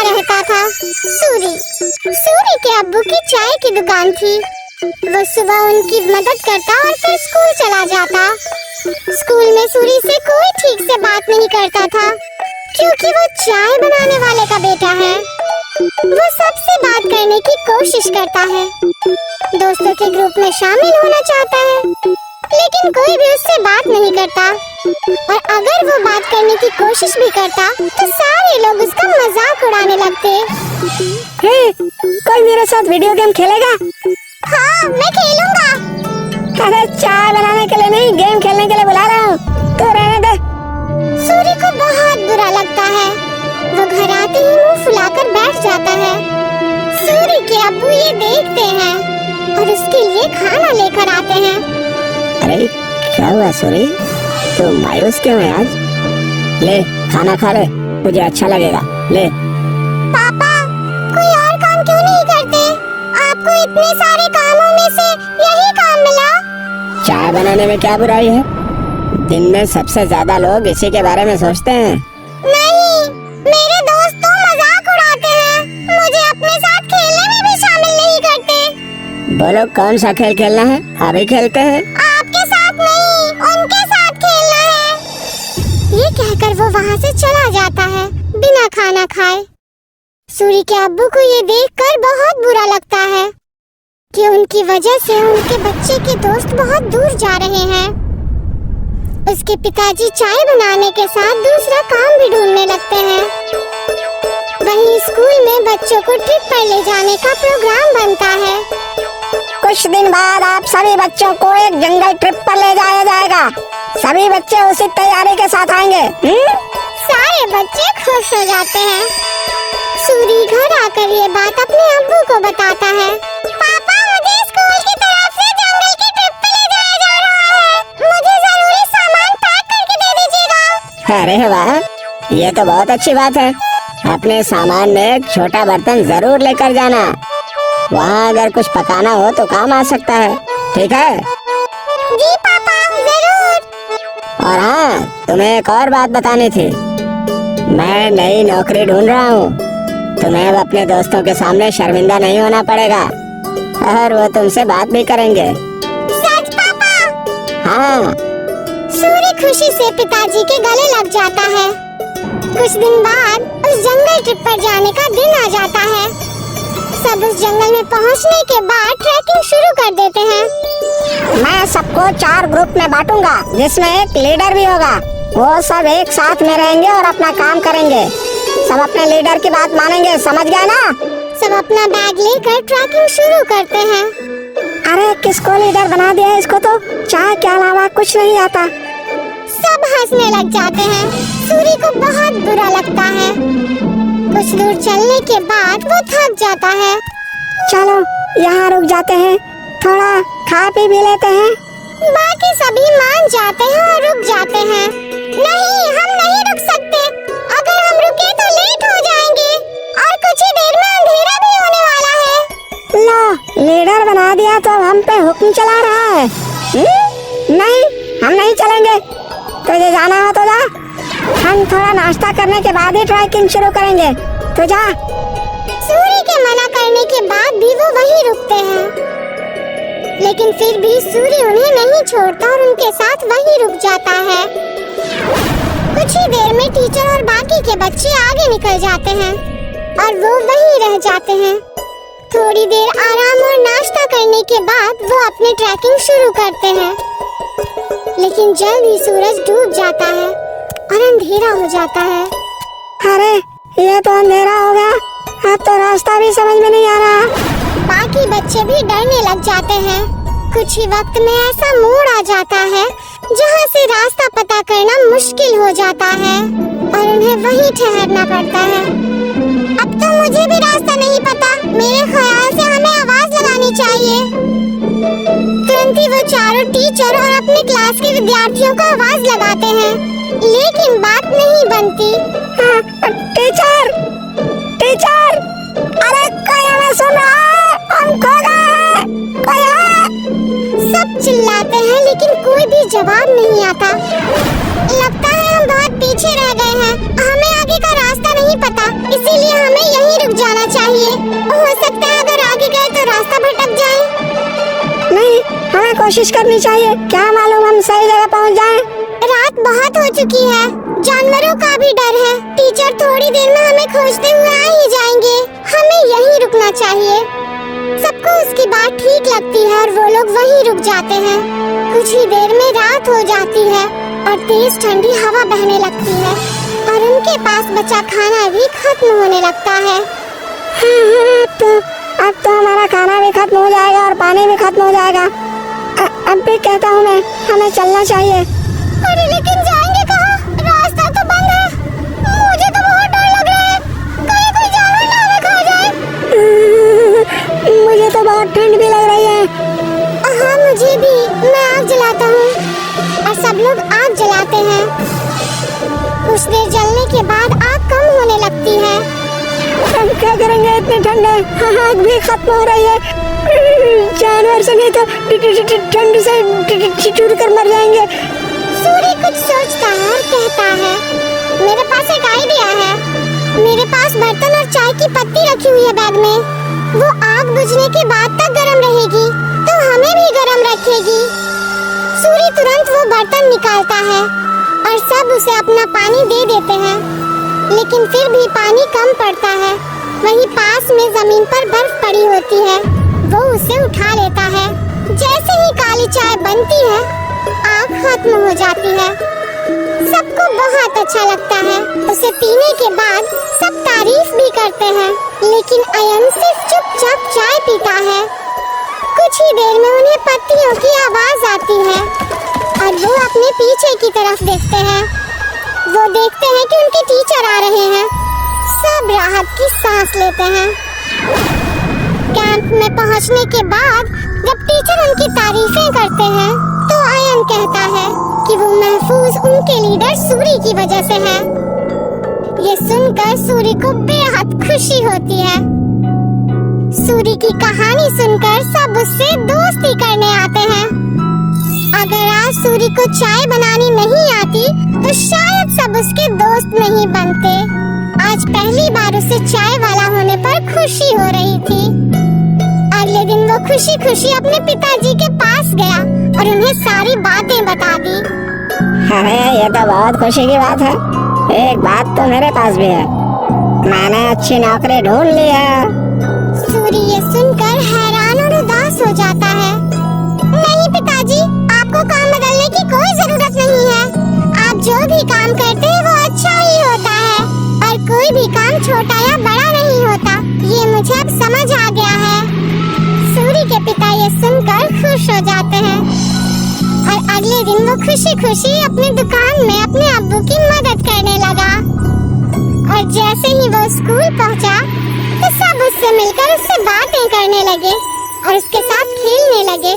रहता था सूरी। सूरी के अब्बू की चाय की दुकान थी। वो सुबह उनकी मदद करता और फिर स्कूल चला जाता। स्कूल में सूरी से कोई ठीक से बात नहीं करता था क्योंकि वो चाय बनाने वाले का बेटा है। वो सबसे बात करने की कोशिश करता है, दोस्तों के ग्रुप में शामिल होना चाहता है, लेकिन कोई भी उससे बात नहीं करता। और अगर वो बात करने की कोशिश भी करता तो सारे लोग उसका मजाक उड़ाने लगते। हे, कोई मेरे साथ वीडियो गेम खेलेगा? हाँ, मैं खेलूंगा। अरे चाय बनाने के लिए नहीं, गेम खेलने के लिए बुला रहा हूँ, तो रहने दे। सूरी को बहुत बुरा लगता है। वो घर आते ही मुंह फुलाकर बैठ जाता है। सूरी के अब्बू ये देखते हैं और उसके लिए खाना लेकर आते हैं। अरे क्या हुआ सूरी, तो मायूस क्यों है आज? ले खाना खा ले, मुझे अच्छा लगेगा। ले। पापा, कोई और काम क्यों नहीं करते? आपको इतने सारे कामों में से यही काम मिला? चाय बनाने में क्या बुराई है? दिन में सबसे ज्यादा लोग इसी के बारे में सोचते हैं। नहीं, मेरे दोस्त तो मजाक उड़ाते हैं, मुझे अपने साथ खेलने में भी शामिल नहीं करते। बोलो कौन सा खेल खेलना है, अभी खेलते हैं। आपके साथ नहीं, उनके साथ खेलना है। ये कहकर वो वहाँ से चला जाता है बिना खाना खाए। सूरी के अब्बू को ये देखकर बहुत बुरा लगता है कि उनकी वजह से उनके बच्चे के दोस्त बहुत दूर जा रहे हैं। उसके पिताजी चाय बनाने के साथ दूसरा काम भी ढूंढने लगते हैं। वहीं स्कूल में बच्चों को ट्रिप पर ले जाने का प्रोग्राम बनता है। कुछ दिन बाद आप सभी बच्चों को एक जंगल ट्रिप पर ले जाया जाएगा। सभी बच्चे उसी तैयारी के साथ आएंगे। सारे बच्चे खुश हो जाते हैं। सूरी घर आकर ये बात अपने अब्बू को बताता है। पापा, मुझे स्कूल की तरफ से जंगल की ट्रिप पे ले जाया जा रहा है। मुझे जरूरी सामान पैक करके दे दीजिएगा। अरे वाह, ये तो बहुत अच्छी बात है। अपने सामान में एक छोटा बर्तन जरूर लेकर जाना। वहाँ अगर कुछ पकाना हो तो काम आ सकता है, ठीक है? जी पापा, जरूर। और हाँ, तुम्हें एक और बात बतानी थी। मैं नई नौकरी ढूंढ रहा हूँ। तुम्हें अब अपने दोस्तों के सामने शर्मिंदा नहीं होना पड़ेगा और वो तुमसे बात भी करेंगे। सच पापा? हाँ। सूरी खुशी से पिताजी के गले लग जाता है। कुछ दिन बाद उस जंगल ट्रिप पर जाने का दिन आ जाता है। सब उस जंगल में पहुंचने के बाद ट्रैकिंग शुरू कर देते हैं। मैं सबको 4 ग्रुप में बांटूंगा, जिसमें एक लीडर भी होगा। वो सब एक साथ में रहेंगे और अपना काम करेंगे। सब अपने लीडर की बात मानेंगे, समझ गए ना? सब अपना बैग लेकर ट्रैकिंग शुरू करते हैं। अरे किसको लीडर बना दिया? इसको तो चाय के अलावा कुछ नहीं आता। सब हंसने लग जाते हैं। सूरी को बहुत बुरा लगता है। कुछ दूर चलने के बाद वो थक जाता है। चलो यहाँ रुक जाते हैं, थोड़ा खा पी भी लेते हैं। बाकी सभी मान जाते हैं और रुक जाते हैं। नहीं, हम नहीं रुक सकते। अगर हम रुके तो लेट हो जाएंगे और कुछ ही देर में अंधेरा भी होने वाला है। लो, लीडर बना दिया तो हम पे हुक्म चला रहा है। नहीं, हम नहीं चलेंगे। तुझे जाना हो तो जा। हम थोड़ा नाश्ता करने के बाद ही ट्रैकिंग शुरू करेंगे, तो जा। सूरी के मना करने के बाद भी वो वहीं रुकते हैं, लेकिन फिर भी सूरी उन्हें नहीं छोड़ता और उनके साथ वहीं रुक जाता है। कुछ ही देर में टीचर और बाकी के बच्चे आगे निकल जाते हैं और वो वहीं रह जाते हैं। थोड़ी देर आराम और नाश्ता करने के बाद वो अपनी ट्रैकिंग शुरू करते हैं, लेकिन जल्द ही सूरज डूब जाता है और अंधेरा हो जाता है। अरे ये तो अंधेरा हो गया, अब तो रास्ता भी समझ में नहीं आ रहा। बाकी बच्चे भी डरने लग जाते हैं। कुछ ही वक्त में ऐसा मोड़ आ जाता है जहाँ से रास्ता पता करना मुश्किल हो जाता है और उन्हें वहीं ठहरना पड़ता है। अब तो मुझे भी रास्ता नहीं पता। मेरे ख्याल से हमें आवाज लगानी चाहिए। तुरंत ही वो चारों टीचर और अपने क्लास के विद्यार्थियों को आवाज लगाते हैं, लेकिन बात नहीं बनती। टीचर, टीचर, अरे कोई हमें सुन रहा है? हम खो गए, कोई है? सब चिल्लाते हैं लेकिन कोई भी जवाब नहीं आता। लगता है हम बहुत पीछे रह गए हैं। हमें आगे का रास्ता नहीं पता, इसीलिए हमें यहीं हमें कोशिश करनी चाहिए, क्या मालूम हम सही जगह पहुंच जाएं। रात बहुत हो चुकी है, जानवरों का भी डर है। टीचर थोड़ी देर में हमें खोजते हुए आ ही जाएंगे। हमें यहीं रुकना चाहिए। सबको उसकी बात ठीक लगती है और वो लोग वहीं रुक जाते हैं। कुछ ही देर में रात हो जाती है और तेज ठंडी हवा बहने लगती है और उनके पास बचा खाना भी खत्म होने लगता है। अब तो हमारा खाना भी खत्म हो जाएगा और पानी भी खत्म हो जाएगा। अब भी कहता हूँ मैं, हमें चलना चाहिए। अरे लेकिन जाएंगे कहाँ? रास्ता तो बंद है। मुझे तो बहुत डर लग रहा है, कहीं कोई जानवर ना हमें खा जाए। मुझे तो बहुत ठंड भी लग रही है। हाँ मुझे भी। मैं आग जलाता हूँ और सब लोग आग जलाते हैं। कुछ देर जलने के बाद आग कम होने लगती है। हम क्या करेंगे इतने ठंडे? आग भी खत्म हो रही है। जानवर से नहीं तो ठंड से ठिठुर कर मर जाएंगे। सूर्य कुछ सोचता है और कहता है, मेरे पास एक आइडिया है। मेरे पास बर्तन और चाय की पत्ती रखी हुई है बैग में। वो आग बुझने के बाद तक गर्म रहेगी तो हमें भी गर्म रखेगी। सूर्य तुरंत वो बर्तन निकालता है और सब उसे अपना पानी दे देते हैं, लेकिन फिर भी पानी कम पड़ता है। वहीं पास में जमीन पर बर्फ पड़ी होती है, वो उसे उठा लेता है। जैसे ही काली चाय बनती है, आग खत्म हो जाती है। सबको बहुत अच्छा लगता है। उसे पीने के बाद सब तारीफ भी करते हैं, लेकिन अयन सिर्फ चुपचाप चाय पीता है। कुछ ही देर में उन्हें पत्तियों की आवाज आती है और वो अपने पीछे की तरफ देखते हैं। वो देखते हैं कि उनके टीचर आ रहे हैं। सब राहत की सांस लेते हैं। कैंप में पहुंचने के बाद जब टीचर उनकी तारीफें करते हैं तो अयन कहता है कि वो महफूज उनके लीडर सूरी की वजह से है। ये सुनकर सूरी को बेहद खुशी होती है। सूरी की कहानी सुनकर सब उससे दोस्ती करने आते हैं। अगर आज सूरी को चाय बनानी नहीं आती तो शायद सब उसके दोस्त नहीं बनते। आज पहली बार उसे चाय वाला होने पर खुशी हो रही थी। अगले दिन वो खुशी खुशी अपने पिताजी के पास गया और उन्हें सारी बातें बता दी। अरे ये तो बहुत खुशी की बात है। एक बात तो मेरे पास भी है, मैंने अच्छी नौकरी ढूंढ ली है। सूरी ये सुनकर हैरान और उदास हो जाता है। नहीं पिताजी, आपको काम बदलने की कोई जरूरत नहीं है। आप जो भी काम करते हैं वो अच्छा ही होता है और कोई भी काम छोटा या बड़ा नहीं होता। ये मुझे अब समझ आ गया है। सूरी के पिता ये सुनकर खुश हो जाते हैं और अगले दिन वो खुशी खुशी अपनी दुकान में अपने अब्बू की मदद करने लगा। और जैसे ही वो स्कूल पहुंचा तो सब उससे मिलकर उससे बातें करने लगे और उसके साथ खेलने लगे।